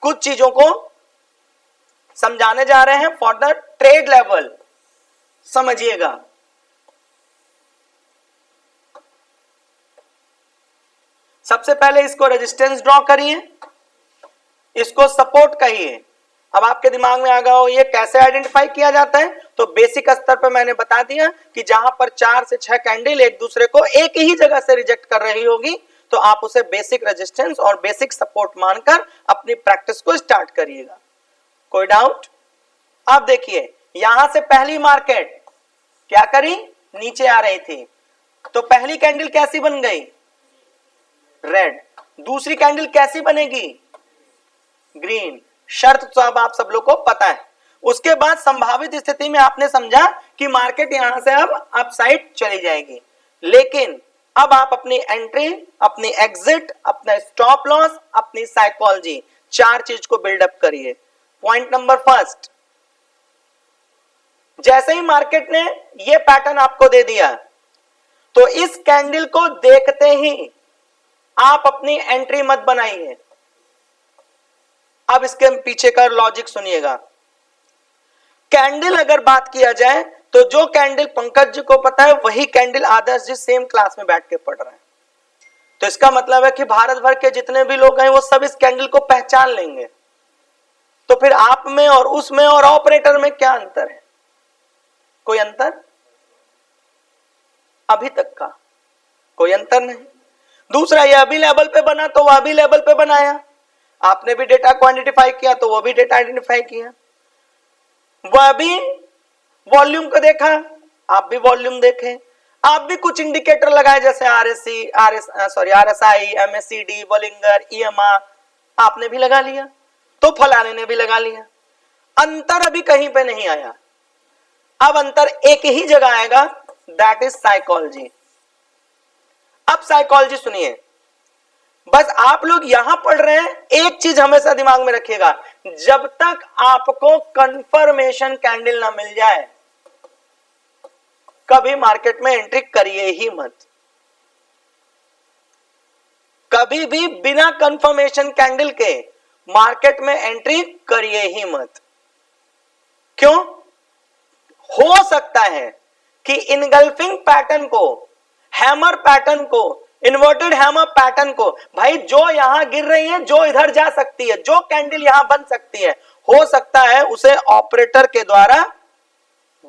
कुछ चीजों को समझाने जा रहे हैं फॉर द ट्रेड लेवल, समझिएगा। सबसे पहले इसको रेजिस्टेंस ड्रॉ करिए, इसको सपोर्ट कहिए। अब आपके दिमाग में आ गया हो ये कैसे आइडेंटिफाई किया जाता है, तो बेसिक स्तर पर मैंने बता दिया कि जहां पर 4 से 6 कैंडल एक दूसरे को एक ही जगह से रिजेक्ट कर रही होगी तो आप उसे बेसिक रेजिस्टेंस और बेसिक सपोर्ट मानकर अपनी प्रैक्टिस को स्टार्ट करिएगा। कोई डाउट? अब देखिए यहां से पहली मार्केट क्या करी, नीचे आ रही थी, तो पहली कैंडल कैसी बन गई, रेड। दूसरी कैंडल कैसी बनेगी, ग्रीन। शर्त तो अब आप सब लोग को पता है। उसके बाद संभावित स्थिति में आपने समझा कि मार्केट यहां से अब अपसाइड चली जाएगी, लेकिन अब आप अपनी एंट्री, अपनी एग्जिट, अपना स्टॉप लॉस, अपनी साइकोलॉजी, 4 चीज को बिल्डअप करिए। पॉइंट नंबर फर्स्ट, जैसे ही मार्केट ने ये पैटर्न आपको दे दिया तो इस कैंडल को देखते ही आप अपनी एंट्री मत बनाइए। अब इसके पीछे का लॉजिक सुनिएगा। कैंडल अगर बात किया जाए तो जो कैंडल पंकज जी को पता है वही कैंडल आदर्श जी सेम क्लास में बैठ के पढ़ रहे हैं, तो इसका मतलब है कि भारत भर के जितने भी लोग हैं वो सब इस कैंडल को पहचान लेंगे। तो फिर आप में और उसमें और ऑपरेटर में क्या अंतर है, कोई अंतर? अभी तक का कोई अंतर नहीं। दूसरा, ये अभी लेवल पे बना तो वह अभी लेवल पे बनाया, आपने भी डेटा को आइडेंटिफाई किया तो वो भी डेटा आइडेंटिफाई किया। वह भी वॉल्यूम को देखा, आप भी वॉल्यूम देखें। आप भी कुछ इंडिकेटर लगाए जैसे आरएसआई, एमएससीडी, बोलिंगर, ईएमआर, आपने भी लगा लिया, तो फलाने ने भी लगा लिया। अंतर अभी कहीं पे नहीं आया। अब अंतर एक ही जगह आएगा, दैट इज साइकोलॉजी। अब साइकोलॉजी सुनिए, बस आप लोग यहां पढ़ रहे हैं, एक चीज हमेशा दिमाग में रखिएगा, जब तक आपको कंफर्मेशन कैंडल ना मिल जाए कभी मार्केट में एंट्री करिए ही मत। कभी भी बिना कंफर्मेशन कैंडल के मार्केट में एंट्री करिए ही मत। क्यों? हो सकता है कि इनगल्फिंग पैटर्न को, हैमर पैटर्न को, इन्वर्टेड हैमर पैटर्न को, भाई जो यहां गिर रही है, जो इधर जा सकती है, जो कैंडल यहां बन सकती है, हो सकता है उसे ऑपरेटर के द्वारा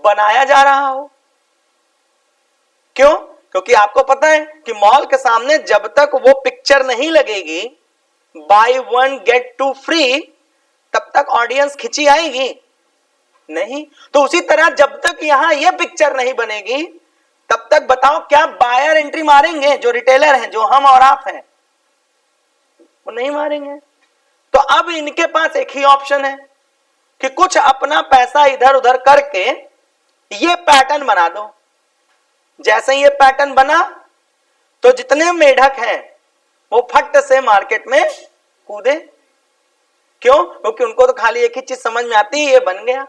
बनाया जा रहा हो। क्यों? क्योंकि आपको पता है कि मॉल के सामने जब तक वो पिक्चर नहीं लगेगी बाय 1 गेट 2 फ्री, तब तक ऑडियंस खिंची आएगी नहीं। तो उसी तरह जब तक यहां ये पिक्चर नहीं बनेगी तब तक बताओ क्या बायर एंट्री मारेंगे? जो रिटेलर हैं, जो हम और आप हैं, वो नहीं मारेंगे। तो अब इनके पास एक ही ऑप्शन है कि कुछ अपना पैसा इधर उधर करके ये पैटर्न बना दो। जैसे ही ये पैटर्न बना तो जितने मेढक हैं वो फट से मार्केट में कूदे। क्यों? क्योंकि उनको तो खाली एक ही चीज समझ में आती है, ये बन गया।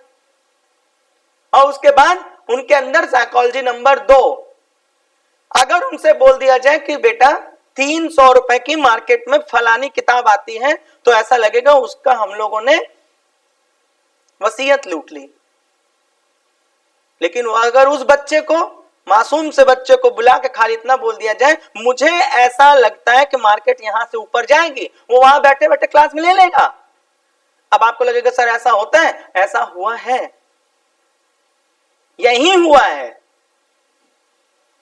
और उसके बाद उनके अंदर साइकोलॉजी नंबर 2, अगर उनसे बोल दिया जाए कि बेटा 300 रुपए की मार्केट में फलानी किताब आती है, तो ऐसा लगेगा उसका हम लोगों ने वसीयत लूट ली। लेकिन अगर उस बच्चे को, मासूम से बच्चे को बुला के खाली इतना बोल दिया जाए मुझे ऐसा लगता है कि मार्केट यहां से ऊपर जाएगी, वो वहां बैठे बैठे क्लास में ले लेगा। अब आपको लगेगा सर ऐसा होता है? ऐसा हुआ है, यही हुआ है।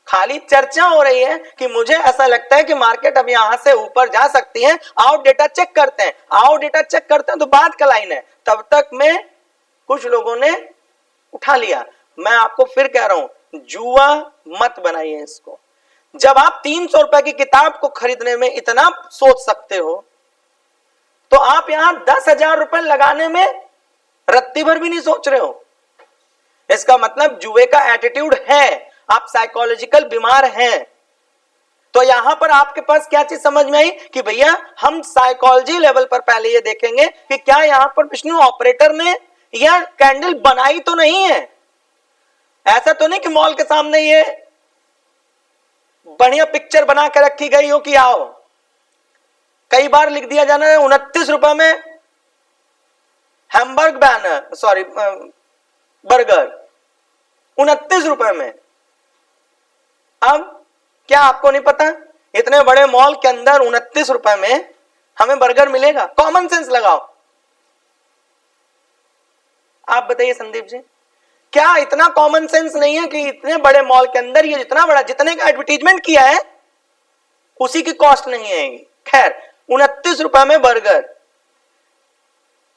खाली चर्चा हो रही है कि मुझे ऐसा लगता है कि मार्केट अब यहां से ऊपर जा सकती है, आओ डेटा चेक करते हैं। आओ डेटा चेक करते हैं तो बात का लाइन है, तब तक में कुछ लोगों ने उठा लिया। मैं आपको फिर कह रहा हूं, जुआ मत बनाइए इसको। जब आप 300 रुपए की किताब को खरीदने में इतना सोच सकते हो, तो आप यहां 10,000 रुपए लगाने में रत्ती भर भी नहीं सोच रहे हो। इसका मतलब जुए का एटीट्यूड है, आप साइकोलॉजिकल बीमार हैं। तो यहां पर आपके पास क्या चीज समझ में आई कि भैया हम साइकोलॉजी लेवल पर पहले ये देखेंगे कि क्या यहां पर विष्णु ऑपरेटर ने यह कैंडल बनाई तो नहीं है। ऐसा तो नहीं कि मॉल के सामने ये बढ़िया पिक्चर बना के रखी गई हो कि आओ, कई बार लिख दिया जाना है 29 रुपए में हैमबर्ग बैनर सॉरी बर्गर 29 रुपए में। अब क्या आपको नहीं पता इतने बड़े मॉल के अंदर 29 रुपए में हमें बर्गर मिलेगा? कॉमन सेंस लगाओ। आप बताइए संदीप जी, क्या इतना कॉमन सेंस नहीं है कि इतने बड़े मॉल के अंदर ये जितना बड़ा जितने का एडवर्टीजमेंट किया है उसी की कॉस्ट नहीं आएगी? खैर 29 रुपए में बर्गर,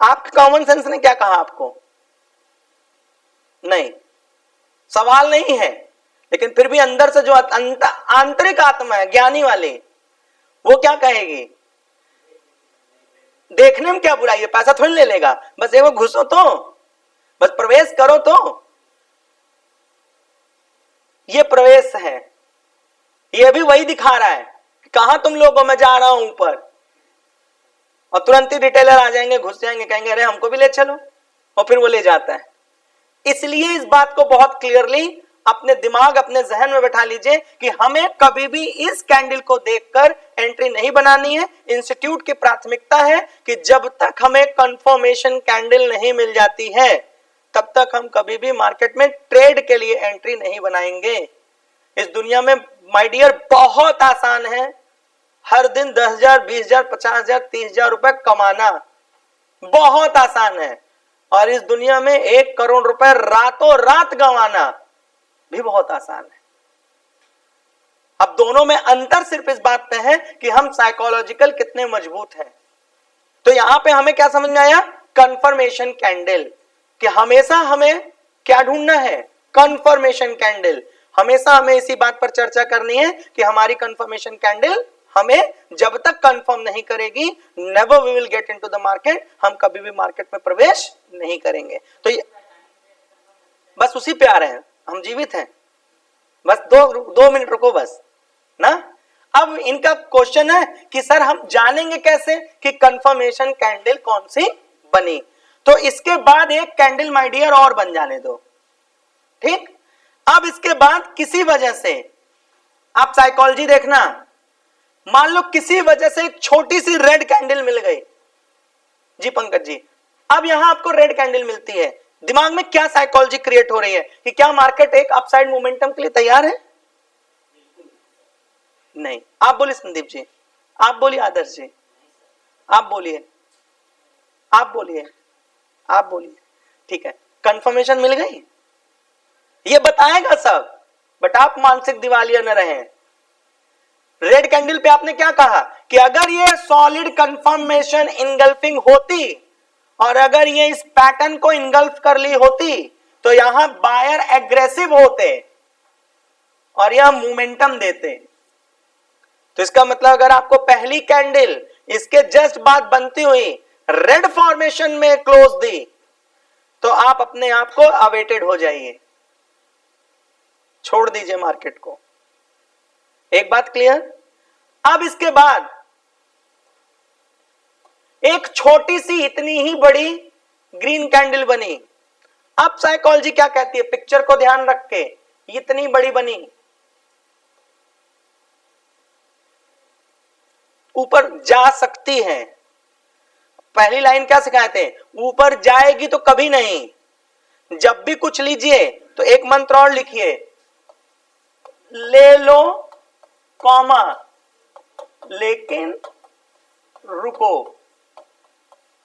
आपके कॉमन सेंस ने क्या कहा आपको? नहीं, सवाल नहीं है, लेकिन फिर भी अंदर से जो आंतरिक आत्मा है ज्ञानी वाली, वो क्या कहेगी? देखने में क्या बुराई है, पैसा थोड़ी ले लेगा, बस एक बार घुसो तो, बस प्रवेश करो तो। ये प्रवेश है, ये भी वही दिखा रहा है कि कहां तुम लोगों में जा रहा हूं ऊपर, और तुरंत ही रिटेलर आ जाएंगे, घुस जाएंगे, कहेंगे अरे हमको भी ले चलो, और फिर वो ले जाता है। इसलिए इस बात को बहुत क्लियरली अपने दिमाग अपने जहन में बैठा लीजिए कि हमें कभी भी इस कैंडल को देखकर एंट्री नहीं बनानी है। इंस्टीट्यूट की प्राथमिकता है कि जब तक हमें कंफर्मेशन कैंडल नहीं मिल जाती है तब तक हम कभी भी मार्केट में ट्रेड के लिए एंट्री नहीं बनाएंगे। इस दुनिया में माय डियर बहुत आसान है हर दिन 10,000, 20,000, 50,000, 30,000 रुपए कमाना, बहुत आसान है। और इस दुनिया में 1 करोड़ रुपए रातों रात गंवाना भी बहुत आसान है। अब दोनों में अंतर सिर्फ इस बात पे है कि हम साइकोलॉजिकल कितने मजबूत हैं। तो यहां पे हमें क्या समझ में आया? कंफर्मेशन कैंडल, कि हमेशा हमें क्या ढूंढना है? Confirmation candle. हमेशा हमें इसी बात पर चर्चा करनी है कि हमारी कंफर्मेशन कैंडल हमें जब तक कंफर्म नहीं करेगी, never we will get into the market, हम कभी भी मार्केट में प्रवेश नहीं करेंगे। तो ये बस उसी पे आ रहे हैं, हम जीवित हैं, बस दो मिनट रुको बस ना। अब इनका क्वेश्चन है कि सर हम जानेंगे कैसे कि कंफर्मेशन कैंडल कौन सी बनी? तो इसके बाद एक कैंडल माय डियर और बन जाने दो, ठीक? अब इसके बाद किसी वजह से आप साइकोलॉजी देखना, मान लो किसी वजह से एक छोटी सी रेड कैंडल मिल गई जी पंकज जी, अब यहां आपको रेड कैंडल मिलती है, दिमाग में क्या साइकोलॉजी क्रिएट हो रही है कि क्या मार्केट एक अपसाइड मोमेंटम के लिए तैयार है? नहीं। आप बोलिए संदीप जी, आप बोलिए आदर्श जी, आप बोलिए, आप बोलिए, आप बोलिए, ठीक है। कंफर्मेशन मिल गई, ये बताएगा सब, बट आप मानसिक दिवालिया न रहें। रेड कैंडल पे आपने क्या कहा कि अगर ये सॉलिड कंफर्मेशन इनगल्फिंग होती और अगर ये इस पैटर्न को इनगल्फ कर ली होती तो यहां बायर एग्रेसिव होते और यह मोमेंटम देते। तो इसका मतलब अगर आपको पहली कैंडल इसके जस्ट बाद बनती हुई रेड फॉर्मेशन में क्लोज दी तो आप अपने आप को अवेटेड हो जाइए, छोड़ दीजिए मार्केट को। एक बात क्लियर? अब इसके बाद एक छोटी सी इतनी ही बड़ी ग्रीन कैंडल बनी। अब साइकोलॉजी क्या कहती है? पिक्चर को ध्यान रख के, इतनी बड़ी बनी, ऊपर जा सकती है। पहली लाइन क्या सिखाए थे? ऊपर जाएगी तो कभी नहीं। जब भी कुछ लीजिए तो एक मंत्र और लिखिए, ले लो कॉमा लेकिन रुको।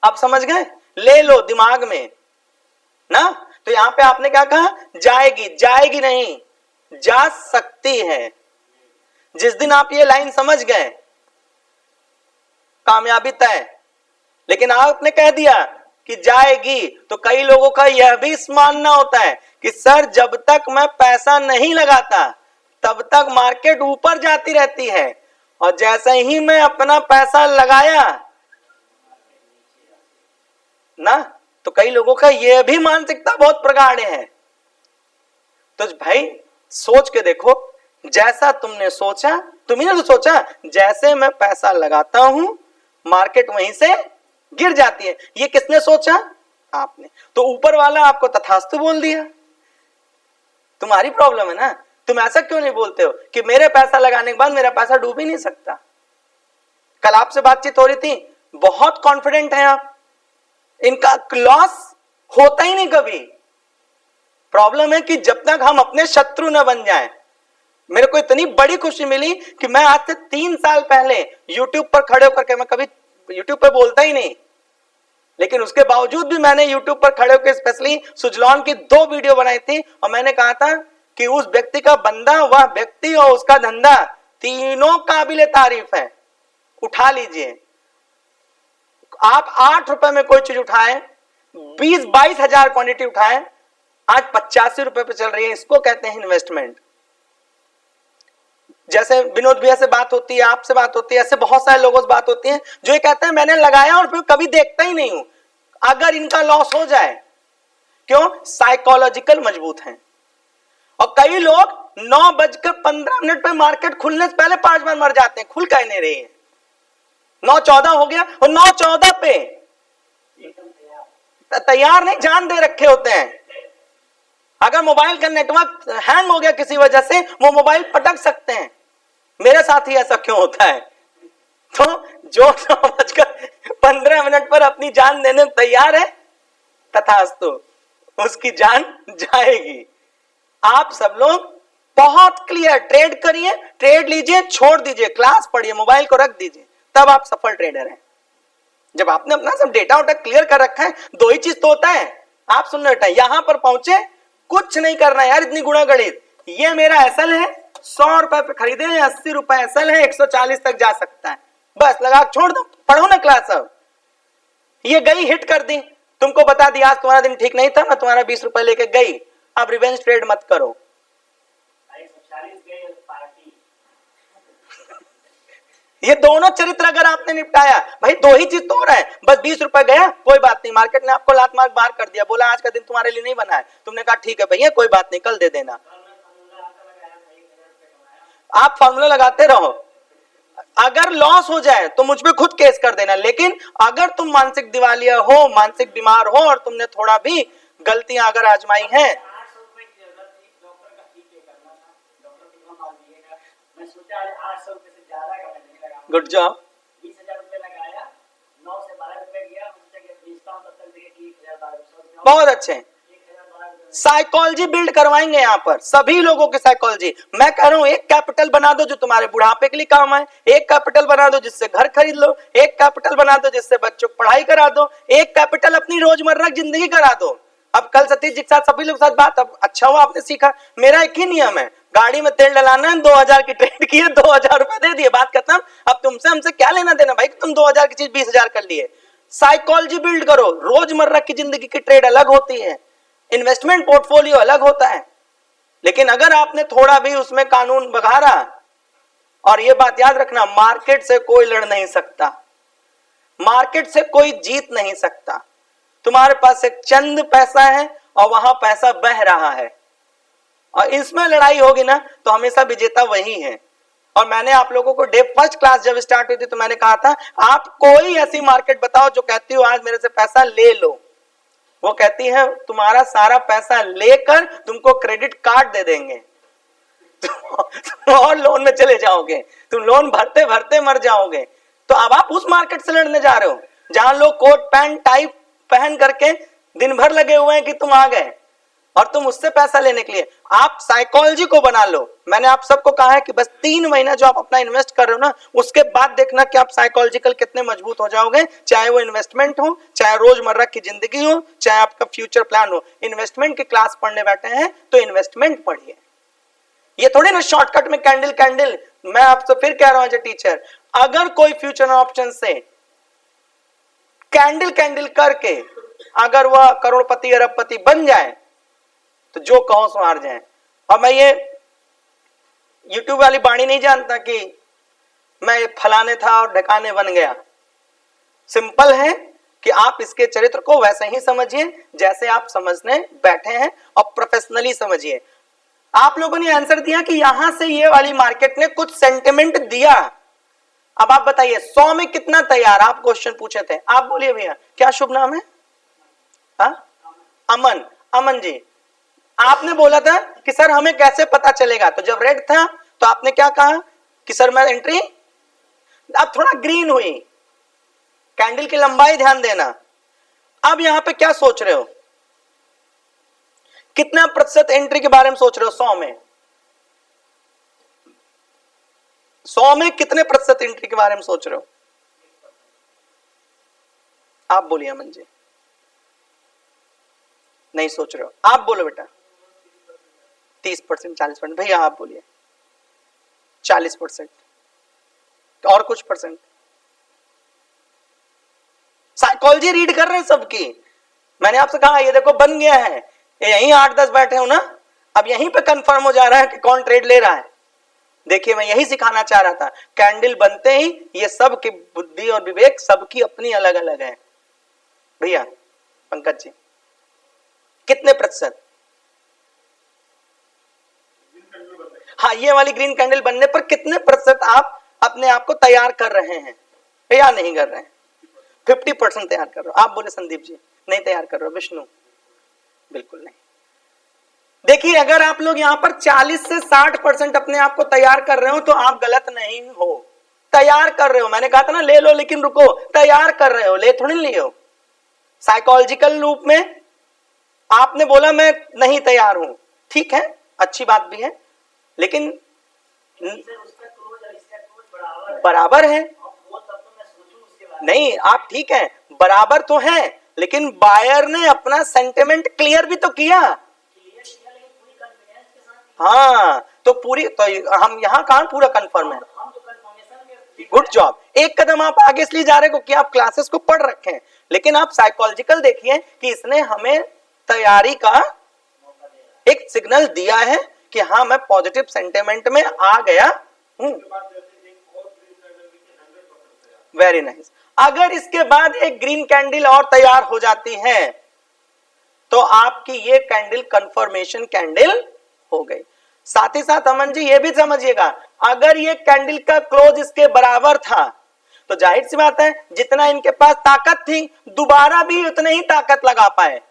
आप समझ गए? ले लो दिमाग में ना। तो यहां पे आपने क्या कहा? जाएगी, जाएगी नहीं, जा सकती है। जिस दिन आप ये लाइन समझ गए कामयाबी तय। लेकिन आपने कह दिया कि जाएगी, तो कई लोगों का यह भी मानना होता है कि सर जब तक मैं पैसा नहीं लगाता तब तक मार्केट ऊपर जाती रहती है, और जैसे ही मैं अपना पैसा लगाया ना, तो कई लोगों का यह भी मानसिकता बहुत प्रगाढ़ है। तो भाई सोच के देखो, जैसा तुमने सोचा, तुमने तो सोचा जैसे मैं पैसा लगाता हूं मार्केट वहीं से गिर जाती है। ये किसने सोचा? आपने। तो ऊपर वाला आपको तथास्तु बोल दिया। तुम्हारी प्रॉब्लम है ना। तुम ऐसा क्यों नहीं बोलते हो कि मेरे पैसा लगाने के बाद मेरा पैसा डूब ही नहीं सकता? कल आपसे बातचीत हो रही थी, बहुत कॉन्फिडेंट हैं आप, इनका लॉस होता ही नहीं कभी। प्रॉब्लम है कि जब तक हम अपने शत्रु न बन जाएं। मेरे को इतनी बड़ी खुशी मिली कि मैं आज से 3 साल पहले YouTube पर खड़े होकर के, मैं कभी YouTube पर बोलता ही नहीं, लेकिन उसके बावजूद भी मैंने YouTube पर खड़े होकर स्पेशली सुजलॉन की 2 वीडियो बनाई थी और मैंने कहा था कि उस व्यक्ति का बंदा, वह व्यक्ति और उसका धंधा तीनों काबिले तारीफ है। उठा लीजिए। आप 8 रुपए में कोई चीज उठाएं, 20-22 हजार क्वांटिटी उठाएं, आज 85 रुपए पे चल रही है। इसको कहते हैं इन्वेस्टमेंट। जैसे विनोद भैया से बात होती है, आपसे बात होती है, ऐसे बहुत सारे लोगों से बात होती है जो ये कहते हैं मैंने लगाया और फिर कभी देखता ही नहीं हूं। अगर इनका लॉस हो जाए, क्यों? साइकोलॉजिकल मजबूत हैं। और कई लोग 9:15 पे मार्केट खुलने से पहले 5 बार मर जाते हैं, खुल कह नहीं रही है। 9:14 हो गया और 9:14 पे तैयार नहीं, जान दे रखे होते हैं। अगर मोबाइल का नेटवर्क हैंग हो गया किसी वजह से, वो मोबाइल पटक सकते हैं। मेरे साथ ही ऐसा क्यों होता है? तो जो 9:15 पर अपनी जान देने तैयार है, तथास्तु उसकी जान जाएगी। आप सब लोग बहुत क्लियर ट्रेड करिए, ट्रेड लीजिए, छोड़ दीजिए, क्लास पढ़िए, मोबाइल को रख दीजिए, तब आप सफल ट्रेडर हैं। जब आपने अपना सब डेटा वोटा क्लियर कर रखा है, 2 ही चीज तो होता है। आप सुन रहे हैं, यहां पर पहुंचे, कुछ नहीं करना यार, इतनी गुणा गणित। ये मेरा एसएल है, 100 रुपए पे खरीदे हैं, 80 रुपए एसएल है, 140 तक जा सकता है, बस लगा छोड़ दो, पढ़ो ना क्लास। अब ये गई, हिट कर दी, तुमको बता दिया आज तुम्हारा दिन ठीक नहीं था, मैं तुम्हारा 20 रुपए लेके गई। अब रिवेंज ट्रेड मत करो। ये दोनों चरित्र अगर आपने निपटाया, भाई 2 ही चीज तो हो रहा है, बस 20 रुपए गया, कोई बात नहीं, मार्केट ने आपको लात मार बार कर दिया, बोला आज का दिन तुम्हारे लिए नहीं बना है, तुमने कहा ठीक है भैया कोई बात नहीं, कल दे देना। आप फॉर्मूला लगाते रहो। अगर लॉस हो जाए तो मुझ पे खुद केस कर देना, लेकिन अगर तुम मानसिक दिवालिया हो, मानसिक बीमार हो और तुमने थोड़ा भी गलतियां अगर आजमाई हैं, गुड जॉब। 20,000 रुपए लगाया, 9 से 12 रुपए गया, तब तक देखिए 1,000 बहुत अच्छे। साइकोलॉजी बिल्ड करवाएंगे यहाँ पर, सभी लोगों की साइकोलॉजी। मैं कह रहा हूं एक कैपिटल बना दो जो तुम्हारे बुढ़ापे के लिए काम आए, एक कैपिटल बना दो जिससे घर खरीद लो, एक कैपिटल बना दो जिससे बच्चों को पढ़ाई करा दो, एक कैपिटल अपनी रोजमर्रा की जिंदगी करा दो। अब कल सतीश जी के साथ सभी लोग साथ बात, अब अच्छा हुआ आपने सीखा। मेरा एक ही नियम है, गाड़ी में तेल डलाना है, 2000 की ट्रेड की है, 2000 रुपए दे दिए, बात खत्म। अब तुमसे हमसे क्या लेना देना भाई, तुम 2000 की चीज 20,000 कर लिए। साइकोलॉजी बिल्ड करो। रोजमर्रा की जिंदगी की ट्रेड अलग होती है, इन्वेस्टमेंट पोर्टफोलियो अलग होता है, लेकिन अगर आपने थोड़ा भी उसमें कानून बघारा, और ये बात याद रखना, मार्केट से कोई लड़ नहीं सकता, मार्केट से कोई जीत नहीं सकता। तुम्हारे पास एक चंद पैसा है और वहां पैसा बह रहा है, और इसमें लड़ाई होगी ना तो हमेशा विजेता वही है। और मैंने आप लोगों को डे फर्स्ट क्लास जब स्टार्ट हुई थी तो मैंने कहा था, आप कोई ऐसी मार्केट बताओ जो कहती हो आज मेरे से पैसा ले लो। वो कहती है तुम्हारा सारा पैसा लेकर तुमको क्रेडिट कार्ड दे देंगे, तुम और लोन में चले जाओगे, तुम लोन भरते भरते मर जाओगे। तो अब आप उस मार्केट से लड़ने जा रहे हो जहां लोग कोट पैंट टाई पहन करके दिन भर लगे हुए हैं कि तुम आ गए, और तुम उससे पैसा लेने के लिए। आप साइकोलॉजी को बना लो। मैंने आप सबको कहा है कि बस 3 महीना जो आप अपना इन्वेस्ट कर रहे हो ना, उसके बाद देखना कि आप साइकोलॉजिकल कितने मजबूत हो जाओगे। चाहे वो इन्वेस्टमेंट हो, चाहे रोजमर्रा की जिंदगी हो, चाहे आपका फ्यूचर प्लान हो। इन्वेस्टमेंट की क्लास पढ़ने बैठे हैं तो इन्वेस्टमेंट पढ़िए। ये थोड़ी ना शॉर्टकट में कैंडल कैंडल। मैं आपसे फिर कह रहा हूं टीचर, अगर कोई फ्यूचर ऑप्शन से कैंडल कैंडल करके अगर वह करोड़पति अरबपति बन जाए तो जो कहो सो हार जाए। और मैं ये यूट्यूब वाली बाणी नहीं जानता कि मैं फलाने था और ढकाने बन गया। सिंपल है कि आप इसके चरित्र को वैसे ही समझिए जैसे आप समझने बैठे हैं, और प्रोफेशनली समझिए। आप लोगों ने आंसर दिया कि यहां से ये वाली मार्केट ने कुछ सेंटिमेंट दिया। अब आप बताइए 100 में कितना तैयार? आप क्वेश्चन पूछे थे, आप बोलिए भैया क्या शुभ नाम है? अमन। अमन जी, आपने बोला था कि सर हमें कैसे पता चलेगा, तो जब रेड था तो आपने क्या कहा कि सर मैं एंट्री, अब थोड़ा ग्रीन हुई, कैंडल की लंबाई ध्यान देना। अब यहां पे क्या सोच रहे हो, कितना प्रतिशत एंट्री के बारे में सोच रहे हो? 100 में 100 में कितने प्रतिशत एंट्री के बारे में सोच रहे हो? आप बोलिए अमन जी। नहीं सोच रहे हो? आप बोलो बेटा। 30%, 40%। भैया आप बोलिए। 40%। और कुछ परसेंट? साइकोलॉजी रीड कर रहे हैं सबकी। मैंने आपसे कहा ये देखो बन गया है, यहीं 8-10 बैठे हो ना, अब यहीं पे कंफर्म हो जा रहा है कि कौन ट्रेड ले रहा है। देखिए मैं यही सिखाना चाह रहा था, कैंडल बनते ही ये सब की बुद्धि और विवेक सबकी अपनी अलग अलग है। भैया पंकज जी कितने प्रतिशत? हाँ, ये वाली ग्रीन कैंडल बनने पर कितने प्रतिशत आप अपने आप को तैयार कर रहे हैं या नहीं कर रहे हैं? 50% तैयार कर रहे हो। आप बोले संदीप जी नहीं तैयार कर रहे हो। विष्णु बिल्कुल नहीं। देखिए अगर आप लोग यहां पर 40 से 60% अपने आप को तैयार कर रहे हो तो आप गलत नहीं हो। तैयार कर रहे हो, मैंने कहा था ना ले लो लेकिन रुको, तैयार कर रहे हो, ले थोड़ी लिए हो। साइकोलॉजिकल रूप में आपने बोला मैं नहीं तैयार हूं, ठीक है, अच्छी बात भी है, लेकिन बराबर है। नहीं आप ठीक है, बराबर तो है, लेकिन बायर ने अपना सेंटिमेंट क्लियर भी तो किया। हाँ तो पूरी, तो हम यहाँ कहां पूरा कंफर्म है? Good job. एक कदम आप आगे इसलिए जा रहे हो कि आप क्लासेस को पढ़ रखे हैं, लेकिन आप साइकोलॉजिकल देखिए कि इसने हमें तैयारी का एक सिग्नल दिया है कि हाँ मैं पॉजिटिव सेंटिमेंट में आ गया हूं। Very nice. अगर इसके बाद एक ग्रीन कैंडल और तैयार हो जाती है तो आपकी ये कैंडल कंफर्मेशन कैंडल हो गई। साथ ही साथ अमन जी ये भी समझिएगा, अगर ये कैंडल का क्लोज इसके बराबर था तो जाहिर सी बात है जितना इनके पास ताकत थी दोबारा भी उतने ही ताकत लगा पाए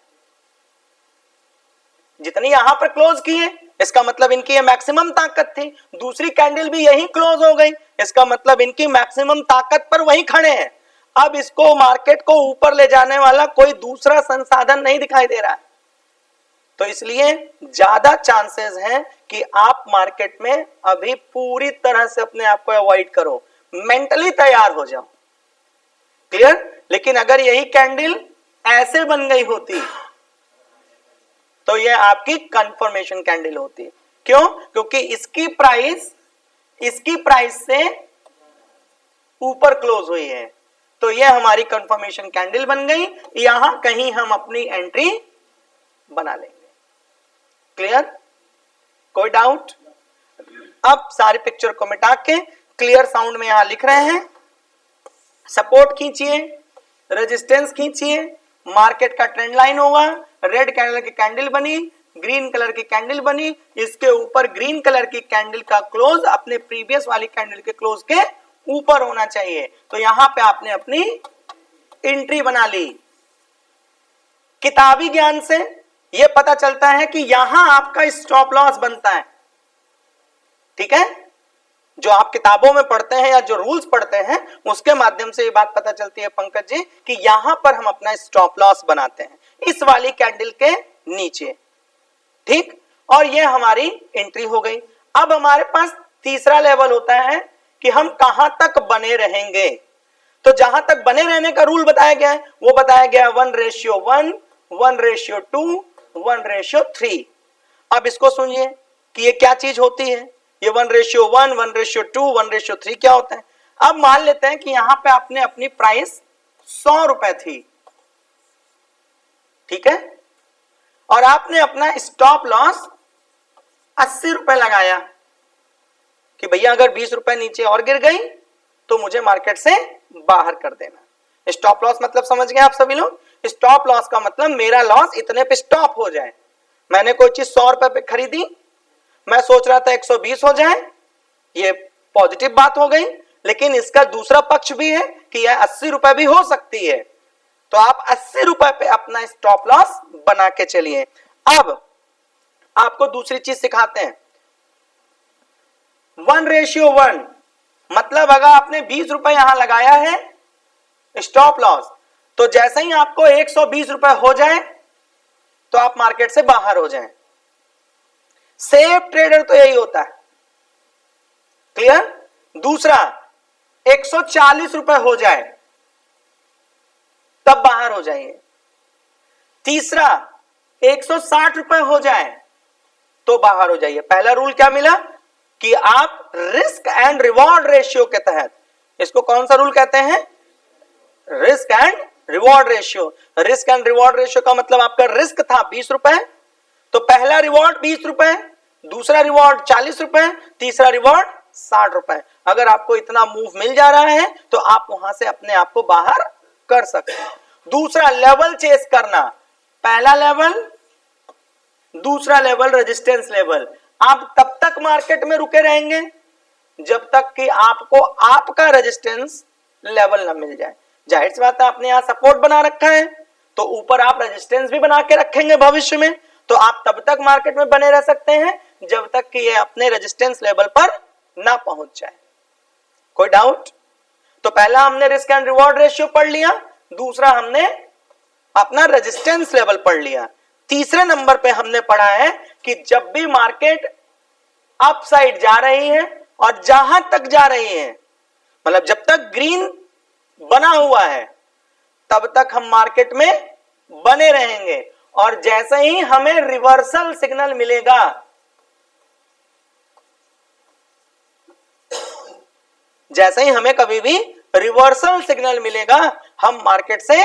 जितनी यहां पर क्लोज किए। इसका मतलब इनकी ये मैक्सिमम ताकत थी। दूसरी कैंडल भी यही क्लोज हो गई, इसका मतलब इनकी मैक्सिमम ताकत पर वही खड़े हैं। अब इसको मार्केट को ऊपर ले जाने वाला कोई दूसरा संसाधन नहीं दिखाई दे रहा है, तो इसलिए ज्यादा चांसेस हैं कि आप मार्केट में अभी पूरी तरह से अपने आप को अवॉइड करो, मेंटली तैयार हो जाओ। क्लियर? लेकिन अगर यही कैंडल ऐसे बन गई होती तो यह आपकी कंफर्मेशन कैंडल होती। क्यों? क्योंकि इसकी प्राइस से ऊपर क्लोज हुई है, तो यह हमारी कंफर्मेशन कैंडल बन गई। यहां कहीं हम अपनी एंट्री बना लेंगे। क्लियर? कोई डाउट? अब सारी पिक्चर को मिटा के क्लियर साउंड में यहां लिख रहे हैं, सपोर्ट खींचिए, रेजिस्टेंस खींचिए, मार्केट का ट्रेंड लाइन होगा, रेड कलर की कैंडल बनी, ग्रीन कलर की कैंडल बनी, इसके ऊपर ग्रीन कलर की कैंडल का क्लोज अपने प्रीवियस वाली कैंडल के क्लोज के ऊपर होना चाहिए। तो यहां पे आपने अपनी एंट्री बना ली। किताबी ज्ञान से यह पता चलता है कि यहां आपका स्टॉप लॉस बनता है। ठीक है, जो आप किताबों में पढ़ते हैं या जो रूल्स पढ़ते हैं उसके माध्यम से ये बात पता चलती है पंकज जी कि यहां पर हम अपना स्टॉप लॉस बनाते हैं इस वाली कैंडल के नीचे। ठीक, और ये हमारी एंट्री हो गई। अब हमारे पास तीसरा लेवल होता है कि हम कहां तक बने रहेंगे। तो जहां तक बने रहने का रूल बताया गया है वो बताया गया 1:1, 1:2, 1:3। अब इसको सुनिए कि ये क्या चीज होती है। ये 1:1, 1:2, 1:3 क्या होता है। अब मान लेते हैं कि यहां पे आपने अपनी प्राइस 100 रुपए थी, ठीक है, और आपने अपना स्टॉप लॉस 80 रुपए लगाया कि भैया अगर 20 रुपए नीचे और गिर गई तो मुझे मार्केट से बाहर कर देना। स्टॉप लॉस मतलब समझ गए आप सभी लोग? स्टॉप लॉस का मतलब मेरा लॉस इतने पे स्टॉप हो जाए। मैंने कोई चीज 100 रुपए पे खरीदी, मैं सोच रहा था 120 हो जाए, ये पॉजिटिव बात हो गई, लेकिन इसका दूसरा पक्ष भी है कि यह 80 रुपए भी हो सकती है। तो आप 80 रुपए पे अपना स्टॉप लॉस बना के चलिए। अब आपको दूसरी चीज सिखाते हैं, 1:1 मतलब अगर आपने 20 रुपए यहां लगाया है स्टॉप लॉस, तो जैसे ही आपको 120 रुपए हो जाए तो आप मार्केट से बाहर हो जाएं। सेफ ट्रेडर तो यही होता है। क्लियर? दूसरा, 140 रुपए हो जाए तब बाहर हो जाइए। तीसरा, 160 रुपए हो जाए तो बाहर हो जाइए। पहला रूल क्या मिला कि आप रिस्क एंड रिवॉर्ड रेशियो के तहत, इसको कौन सा रूल कहते हैं? Risk and reward ratio. Risk and reward ratio का मतलब आपका रिस्क था 20 रुपए, तो पहला रिवॉर्ड 20 रुपए, दूसरा रिवॉर्ड 40 रुपए, तीसरा रिवॉर्ड 60 रुपए। अगर आपको इतना मूव मिल जा रहा है तो आप वहां से अपने आप को बाहर कर सकते हैं। दूसरा, लेवल चेस करना। पहला लेवल, दूसरा लेवल रेजिस्टेंस लेवल। आप तब तक मार्केट में रुके रहेंगे जब तक कि आपको आपका रेजिस्टेंस लेवल ना मिल जाए। जाहिर सी बात है, आपने यहां सपोर्ट बना रखा है तो ऊपर आप रेजिस्टेंस भी बना के रखेंगे भविष्य में, तो आप तब तक मार्केट में बने रह सकते हैं जब तक कि ये अपने रेजिस्टेंस लेवल पर ना पहुंच जाए। कोई डाउट? तो पहला हमने रिस्क एंड रिवॉर्ड रेशियो पढ़ लिया, दूसरा हमने अपना रेजिस्टेंस लेवल पढ़ लिया। तीसरे नंबर पे हमने पढ़ा है कि जब भी मार्केट अपसाइड जा रही है और जहां तक जा रही है, मतलब जब तक ग्रीन बना हुआ है तब तक हम मार्केट में बने रहेंगे, और जैसे ही हमें रिवर्सल सिग्नल मिलेगा, जैसे ही हमें कभी भी रिवर्सल सिग्नल मिलेगा, हम मार्केट से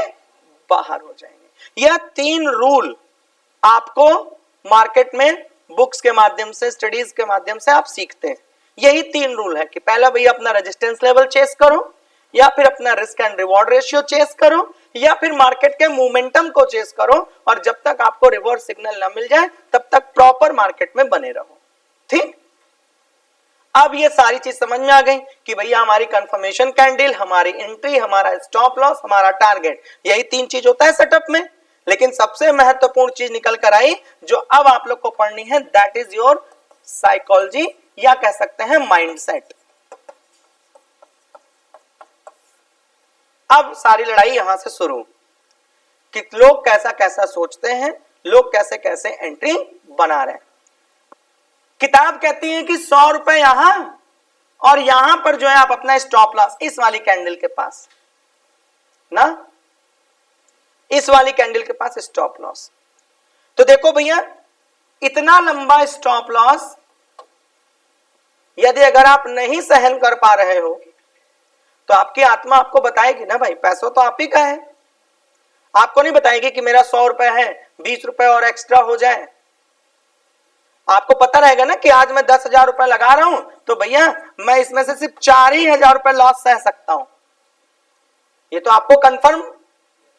बाहर हो जाएंगे। यह 3 रूल आपको मार्केट में बुक्स के माध्यम से, स्टडीज के माध्यम से आप सीखते हैं। यही 3 रूल है कि पहला भैया अपना रेजिस्टेंस लेवल चेस करो, या फिर अपना risk and reward ratio chase करो, या फिर मार्केट के मोमेंटम को चेस करो, और जब तक आपको रिवर्स सिग्नल ना मिल जाए तब तक प्रॉपर मार्केट में बने रहो। ठीक? अब ये सारी चीज समझ में आ गई कि भैया हमारी कंफर्मेशन कैंडल, हमारी एंट्री, हमारा स्टॉप लॉस, हमारा टारगेट, यही 3 चीज होता है सेटअप में। लेकिन सबसे महत्वपूर्ण चीज निकल कर आई जो अब आप लोग को पढ़नी है, दैट इज योर साइकोलॉजी, या कह सकते हैं माइंडसेट। अब सारी लड़ाई यहां से शुरू कि लोग कैसा कैसा सोचते हैं, लोग कैसे कैसे एंट्री बना रहे हैं। किताब कहती है कि 100 रुपए यहां, और यहां पर जो है आप अपना स्टॉप लॉस इस वाली कैंडल के पास ना, इस वाली कैंडल के पास स्टॉप लॉस। तो देखो भैया, इतना लंबा स्टॉप लॉस यदि अगर आप नहीं सहन कर पा रहे हो तो आपकी आत्मा आपको बताएगी ना, भाई पैसों तो आप ही का है। आपको नहीं बताएगी कि मेरा 100 रुपए है, 20 रुपए और एक्स्ट्रा हो जाए। आपको पता रहेगा ना कि आज मैं 10,000 रुपए लगा रहा हूं तो भैया मैं इसमें से सिर्फ 4,000 रुपए लॉस सह सकता हूं। ये तो आपको कंफर्म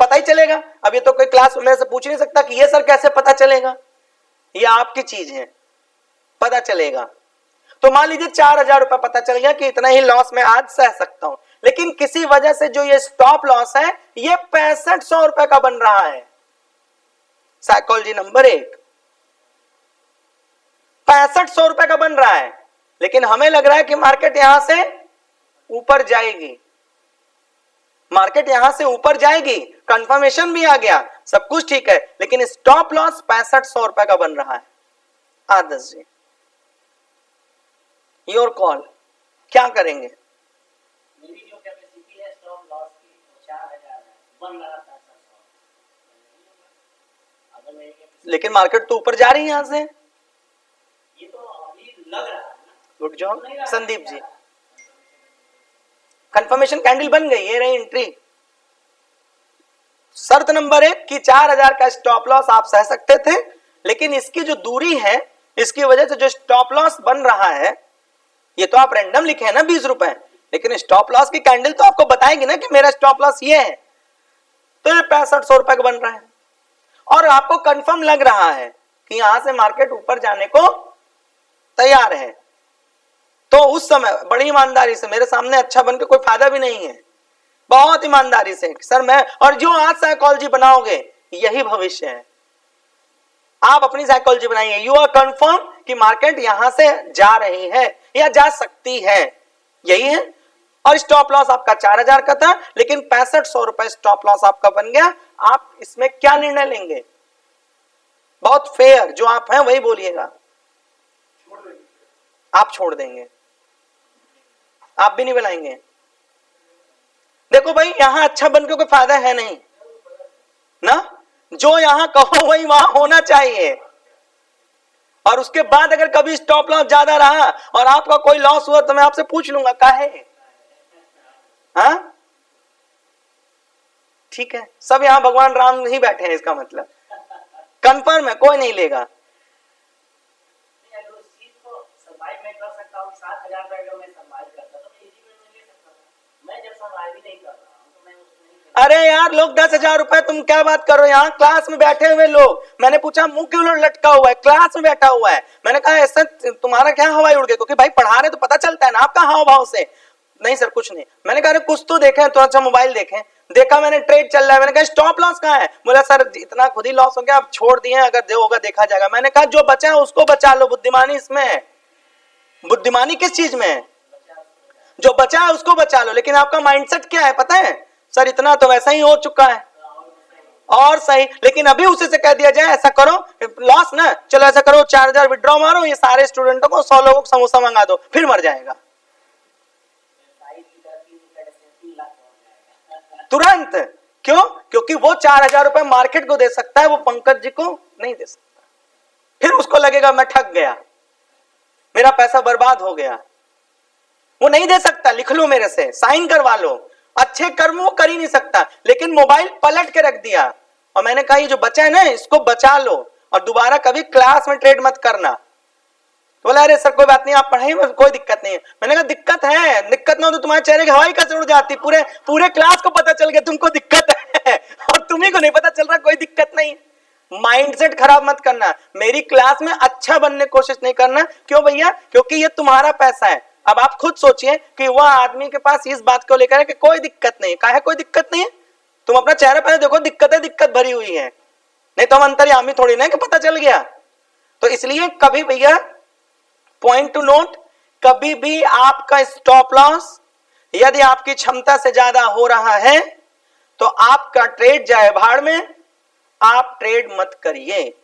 पता ही चलेगा। अब ये तो कोई क्लास में से पूछ नहीं सकता कि ये सर कैसे पता चलेगा, ये आपकी चीज है, पता चलेगा। तो मान लीजिए 4,000 रुपए पता चल गया कि इतना ही लॉस मैं आज सह सकता हूं, लेकिन किसी वजह से जो ये स्टॉप लॉस है ये 6500 रुपए का बन रहा है। साइकोलॉजी नंबर 1, 6500 रुपए का बन रहा है, लेकिन हमें लग रहा है कि मार्केट यहां से ऊपर जाएगी, मार्केट यहां से ऊपर जाएगी, कंफर्मेशन भी आ गया, सब कुछ ठीक है, लेकिन स्टॉप लॉस 6500 रुपए का बन रहा है। आदर्श जी, योर कॉल, क्या करेंगे? मेरी जो कैपेसिटी है स्टॉप लॉस की 4,000 है, बन रहा था 6500। अगर मेरी कैपेसिटी, लेकिन मार्केट तो ऊपर जा रही है यहां से। ये तो अभी लग रहा है ना। Good job Sandeep ji, confirmation candle बन गई, ये रही एंट्री। शर्त नंबर 1 कि 4,000 का स्टॉप लॉस आप सह सकते थे, लेकिन इसकी जो दूरी है, इसकी वजह से जो स्टॉप लॉस बन रहा है, ये तो आप रैंडम लिखे हैं ना 20 रुपए, लेकिन स्टॉप लॉस की कैंडल तो आपको बताएगी ना कि मेरा स्टॉप लॉस ये है, तो ये 6500 रुपए का बन रहा है, और आपको कंफर्म लग रहा है कि यहां से मार्केट ऊपर जाने को तैयार है। तो उस समय बड़ी ईमानदारी से, मेरे सामने अच्छा बनकर कोई फायदा भी नहीं है, बहुत ईमानदारी से सर मैं, और जो आज साइकोलॉजी बनाओगे यही भविष्य है। आप अपनी साइकोलॉजी बनाइए, यू आर कंफर्म कि मार्केट यहां से जा रही है या जा सकती है, यही है। और स्टॉप लॉस आपका 4000 का था, लेकिन 6500 रुपए स्टॉप लॉस आपका बन गया। आप इसमें क्या निर्णय लेंगे? बहुत फेयर, जो आप हैं वही बोलिएगा। आप छोड़ देंगे, आप भी नहीं बनाएंगे? देखो भाई, यहां अच्छा बनकर कोई फायदा है नहीं ना, जो यहां कहो वही वहां होना चाहिए। और उसके बाद अगर कभी स्टॉप लॉस ज्यादा रहा और आपका कोई लॉस हुआ तो मैं आपसे पूछ लूंगा काहे? हाँ, ठीक है, सब यहां भगवान राम ही बैठे हैं, इसका मतलब कंफर्म है, कोई नहीं लेगा। अगर उस चीज को सर्वाइव मैं कर सकता हूँ, 7000 रुपए अगर मैं सर्वाइव करता तो मैं इजी में ले सकता था। मैं जब सर्वाइव ही नहीं कर रहा हूँ तो मैं उसमें नहीं कर। अरे यार, लोग 10,000 रुपए, तुम क्या बात करो? यहाँ क्लास में बैठे हुए लोग, मैंने पूछा मुंह क्यों लटका हुआ है, क्लास में बैठा हुआ है। मैंने कहा ऐसा तुम्हारा क्या हवाई उड़ गया? क्योंकि भाई पढ़ा रहे तो पता चलता है ना आपका हाव भाव से। नहीं सर कुछ नहीं। मैंने कहा अरे कुछ तो देखें, तो अच्छा मोबाइल देखें। देखा मैंने ट्रेड चल रहा है, मैंने कहा स्टॉप लॉस कहाँ है? बोला सर इतना खुद ही लॉस हो गया, अब छोड़ दिए, अगर जो होगा देखा जाएगा। मैंने कहा जो बचा है उसको बचा लो, बुद्धिमानी इसमें है। बुद्धिमानी किस चीज में है? जो बचा है उसको बचा लो, लेकिन आपका माइंडसेट क्या है पता है? सर इतना तो वैसा ही हो चुका है और सही, लेकिन अभी उसी से कह दिया जाए ऐसा करो, लॉस ना, चलो ऐसा करो 4000 विड्रॉ मारो, ये सारे स्टूडेंटों को 100 लोगों को समोसा मंगा दो, फिर मर जाएगा तुरंत। क्यों? क्योंकि वो 4000 रुपए मार्केट को दे सकता है, वो पंकज जी को नहीं दे सकता। फिर उसको लगेगा मैं ठग गया, मेरा पैसा बर्बाद हो गया। वो नहीं दे सकता, लिख लो मेरे से, साइन करवा लो। अच्छे कर्म वो कर ही नहीं सकता, लेकिन मोबाइल पलट के रख दिया और मैंने कहा ये जो बचा है ना इसको बचा लो और दोबारा कभी क्लास में ट्रेड मत करना। तो बोला अरे सर कोई बात नहीं, आप पढ़ाई में कोई दिक्कत नहीं है। मैंने कहा दिक्कत है, दिक्कत ना हो तो तुम्हारे चेहरे की हवाई कैसे उड़ जाती? पूरे क्लास को पता चल गया तुमको दिक्कत है और तुम्ही को नहीं पता चल रहा, कोई दिक्कत नहीं। माइंडसेट खराब मत करना, मेरी क्लास में अच्छा बनने की कोशिश नहीं करना। क्यों भैया? क्योंकि ये तुम्हारा पैसा है। अब आप खुद सोचिए कि वह आदमी के पास इस बात को लेकर है कि कोई दिक्कत नहीं, काहे कोई दिक्कत नहीं है? तुम अपना चेहरा पहले देखो, दिक्कत है, दिक्कत भरी हुई है, नहीं तो हम अंतर्यामी थोड़ी ना कि पता चल गया। तो इसलिए कभी भैया पॉइंट टू नोट, कभी भी आपका स्टॉप लॉस यदि आपकी क्षमता से ज्यादा हो रहा है तो आपका ट्रेड जाए भाड़ में, आप ट्रेड मत करिए।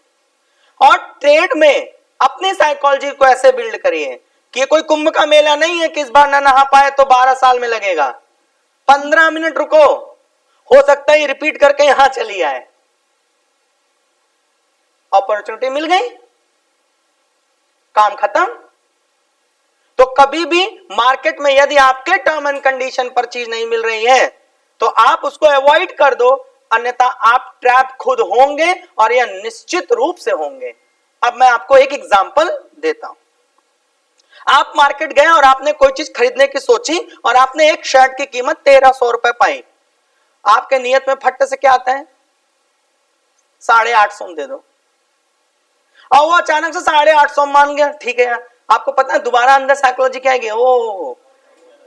और ट्रेड में अपनी साइकोलॉजी को ऐसे बिल्ड करिए कि ये कोई कुंभ का मेला नहीं है कि इस बार ना नहा पाए तो 12 साल में लगेगा। 15 मिनट रुको, हो सकता है रिपीट करके यहां चली आए, अपॉर्चुनिटी मिल गई, काम खत्म। तो कभी भी मार्केट में यदि आपके टर्म एंड कंडीशन पर चीज नहीं मिल रही है तो आप उसको अवॉइड कर दो, अन्यथा आप ट्रैप खुद होंगे और यह निश्चित रूप से होंगे। अब मैं आपको एक एग्जांपल देता हूं। आप मार्केट गए और आपने कोई चीज खरीदने की सोची और आपने एक शर्ट की कीमत 1300 रुपए पाई। आपके नियत में फट से क्या आता है? 850 दे दो, और वो अचानक से 850 मान गया। ठीक है यार, आपको पता है दोबारा अंदर साइकोलॉजी क्या है? ओ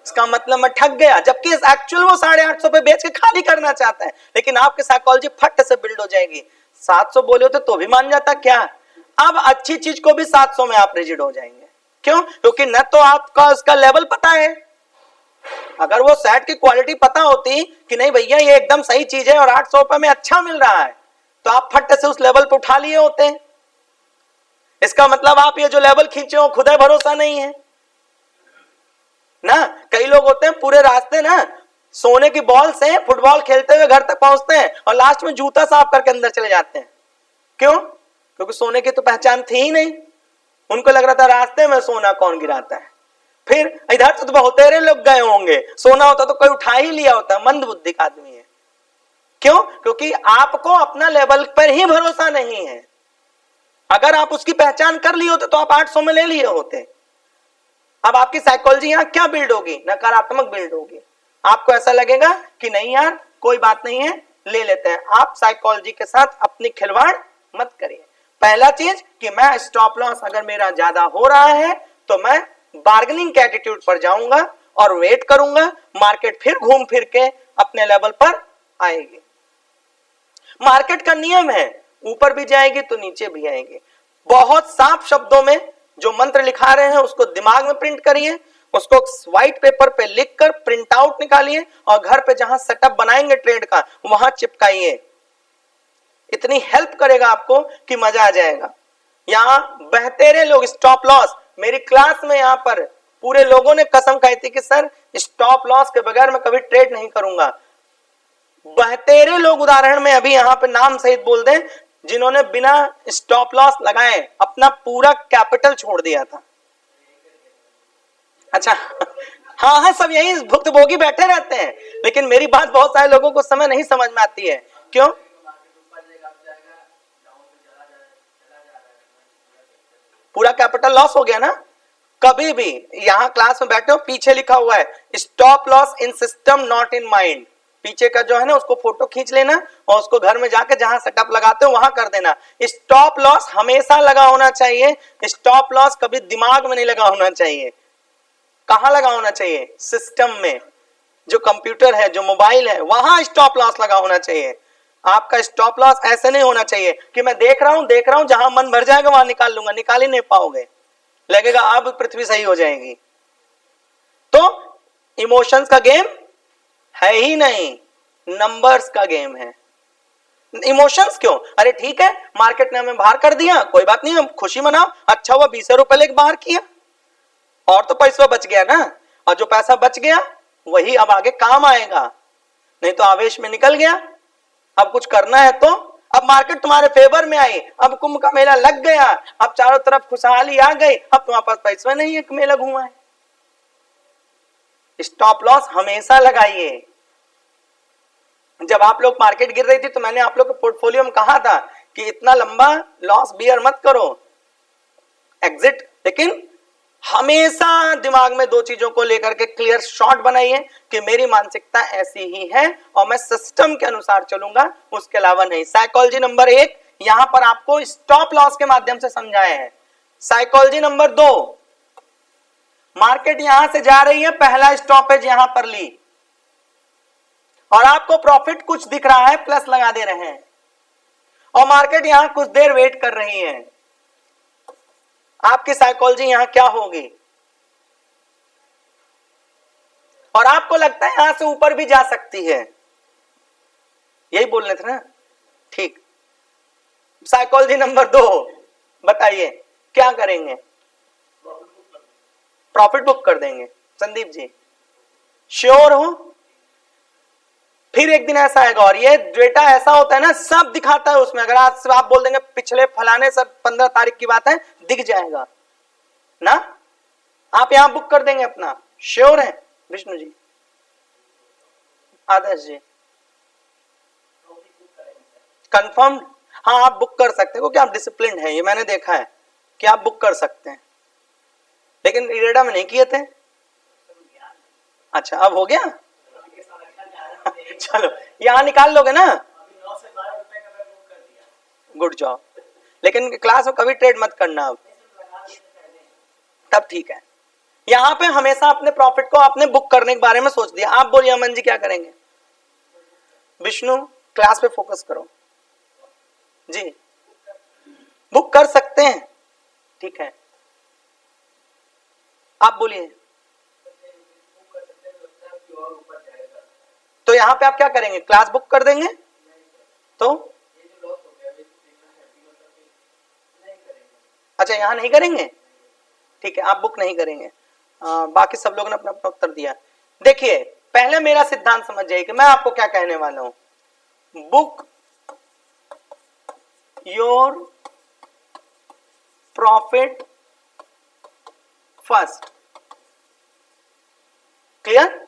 इसका मतलब मैं ठग गया, जबकि एक्चुअल वो 850 पे बेच के खाली करना चाहता है, लेकिन आपकी साइकोलॉजी फट से बिल्ड हो जाएगी। 700 बोले होते तो भी मान जाता क्या? अब अच्छी चीज को भी 700 में आप रिजिड हो जाएंगे। क्यों? क्योंकि न तो आपका उसका लेवल पता है। अगर वो सेट की क्वालिटी पता होती कि नहीं भैया ये एकदम सही चीज है और 800 रुपए में अच्छा मिल रहा है, तो आप फट से उस लेवल पर उठा लिए होते। इसका मतलब आप ये जो लेवल खींचे हो खुदा भरोसा नहीं है ना। कई लोग होते हैं पूरे रास्ते ना सोने की बॉल से फुटबॉल खेलते हुए घर तक पहुंचते हैं और लास्ट में जूता साफ करके अंदर चले जाते हैं। क्यों? क्योंकि सोने की तो पहचान थी ही नहीं, उनको लग रहा था रास्ते में सोना कौन गिराता है। फिर इधर से तो बहुतेरे लोग गए होंगे, सोना होता तो कोई उठा ही लिया होता। मंद बुद्धि का आदमी है। क्यों? क्योंकि आपको अपना लेवल पर ही भरोसा नहीं है। अगर आप उसकी पहचान कर लिए होते तो आप 800 में ले लिए होते। अब आपकी साइकोलॉजी यहां क्या बिल्ड होगी? नकारात्मक बिल्ड होगी। आपको ऐसा लगेगा कि नहीं यार कोई बात नहीं है, ले लेते हैं। आप साइकोलॉजी के साथ अपनी खिलवाड़ मत करिए। पहला चीज कि मैं स्टॉप लॉस अगर मेरा ज्यादा हो रहा है तो मैं बार्गेनिंग के एटीट्यूड पर जाऊंगा और वेट करूंगा, मार्केट फिर घूम फिर के अपने लेवल पर आएगी। मार्केट का नियम है, ऊपर भी जाएगी तो नीचे भी आएगी। बहुत साफ शब्दों में जो मंत्र लिखा रहे हैं उसको दिमाग में प्रिंट करिए, उसको व्हाइट पेपर पे लिखकर प्रिंट आउट निकालिए और घर पे जहां सेटअप बनाएंगे ट्रेड का वहां चिपकाइए। इतनी हेल्प करेगा आपको कि मजा आ जाएगा। यहां बहतेरे लोग स्टॉप लॉस, मेरी क्लास में यहां पर पूरे लोगों ने कसम खाई थी कि सर स्टॉप लॉस के बगैर मैं कभी ट्रेड नहीं करूंगा। बहतेरे लोग उदाहरण में अभी यहां पे नाम सहित बोल दें जिन्होंने बिना स्टॉप लॉस लगाए अपना पूरा कैपिटल छोड़ दिया था। अच्छा हाँ हाँ, सब यही भुक्तभोगी बैठे रहते हैं, लेकिन मेरी बात बहुत सारे लोगों को समय नहीं समझ में आती है। क्यों? पूरा कैपिटल लॉस हो गया ना। कभी भी यहां क्लास में बैठे हो, पीछे लिखा हुआ है stop loss in system not in mind. पीछे का जो है ना उसको फोटो खींच लेना और उसको घर में जाके जहां सेटअप लगाते हो वहां कर देना। स्टॉप लॉस हमेशा लगा होना चाहिए। स्टॉप लॉस कभी दिमाग में नहीं लगा होना चाहिए। कहां लगा होना चाहिए? सिस्टम में, जो कंप्यूटर है, जो मोबाइल है, वहां स्टॉप लॉस लगा होना चाहिए। आपका स्टॉप लॉस ऐसे नहीं होना चाहिए कि मैं देख रहा हूं जहां मन भर जाएगा वहां निकाल लूंगा। निकाल ही नहीं पाओगे, लगेगा अब पृथ्वी सही हो जाएगी। तो इमोशंस का गेम है ही नहीं, नंबर्स का गेम है। इमोशंस क्यों? अरे ठीक है, मार्केट ने हमें बाहर कर दिया, कोई बात नहीं, हम खुशी मनाओ, अच्छा हुआ 20 रुपए लेके बाहर किया, और तो पैसा बच गया ना। और जो पैसा बच गया वही अब आगे काम आएगा, नहीं तो आवेश में निकल गया। अब कुछ करना है तो अब मार्केट तुम्हारे फेवर में आई, अब कुंभ का मेला लग गया, अब चारों तरफ खुशहाली आ गई, अब तुम्हारे पास पैसा नहीं है, मेला घुमा है। स्टॉप लॉस हमेशा लगाइए। जब आप लोग मार्केट गिर रही थी तो मैंने आप लोग के पोर्टफोलियो में कहा था कि इतना लंबा लॉस बियर मत करो, एग्जिट। लेकिन हमेशा दिमाग में दो चीजों को लेकर के क्लियर शॉट बनाइए कि मेरी मानसिकता ऐसी ही है और मैं सिस्टम के अनुसार चलूंगा, उसके अलावा नहीं। साइकोलॉजी नंबर 1 यहां पर आपको स्टॉप लॉस के माध्यम से समझाए हैं। साइकोलॉजी नंबर 2, मार्केट यहां से जा रही है, पहला स्टॉपेज यहां पर ली और आपको प्रॉफिट कुछ दिख रहा है, प्लस लगा दे रहे हैं, और मार्केट यहां कुछ देर वेट कर रही है। आपकी साइकोलॉजी यहां क्या होगी? और आपको लगता है यहां से ऊपर भी जा सकती है, यही बोलने थे ना? ठीक। साइकोलॉजी नंबर 2 बताइए क्या करेंगे? प्रॉफिट बुक कर देंगे। संदीप जी श्योर हो? फिर एक दिन ऐसा आएगा, और ये डेटा ऐसा होता है ना, सब दिखाता है उसमें। अगर आज से आप बोल देंगे पिछले फलाने सर 15 तारीख की बात है, दिख जाएगा ना। आप यहां बुक कर देंगे अपना, श्योर है? विष्णु जी, आदर्श जी, कंफर्म? हाँ आप बुक कर सकते हैं क्योंकि आप डिसिप्लिन है, ये मैंने देखा है कि आप बुक कर सकते हैं, लेकिन इरेडा में नहीं किए थे। अच्छा अब हो गया। चलो यहां निकाल लोगे ना, गुड जॉब। लेकिन क्लास में कभी ट्रेड मत करना अब, तब ठीक है। यहां पे हमेशा अपने प्रॉफिट को आपने बुक करने के बारे में सोच दिया। आप बोलिए अमन जी क्या करेंगे? विष्णु क्लास पे फोकस करो जी। बुक कर सकते हैं, ठीक है। आप बोलिए। तो यहां पे आप क्या करेंगे? क्लास बुक कर देंगे तो? अच्छा यहां नहीं करेंगे, ठीक है, आप बुक नहीं करेंगे। बाकी सब लोगों ने अपना अपना उत्तर दिया। देखिए पहले मेरा सिद्धांत समझ जाइए कि मैं आपको क्या कहने वाला हूं। Book your profit first, clear?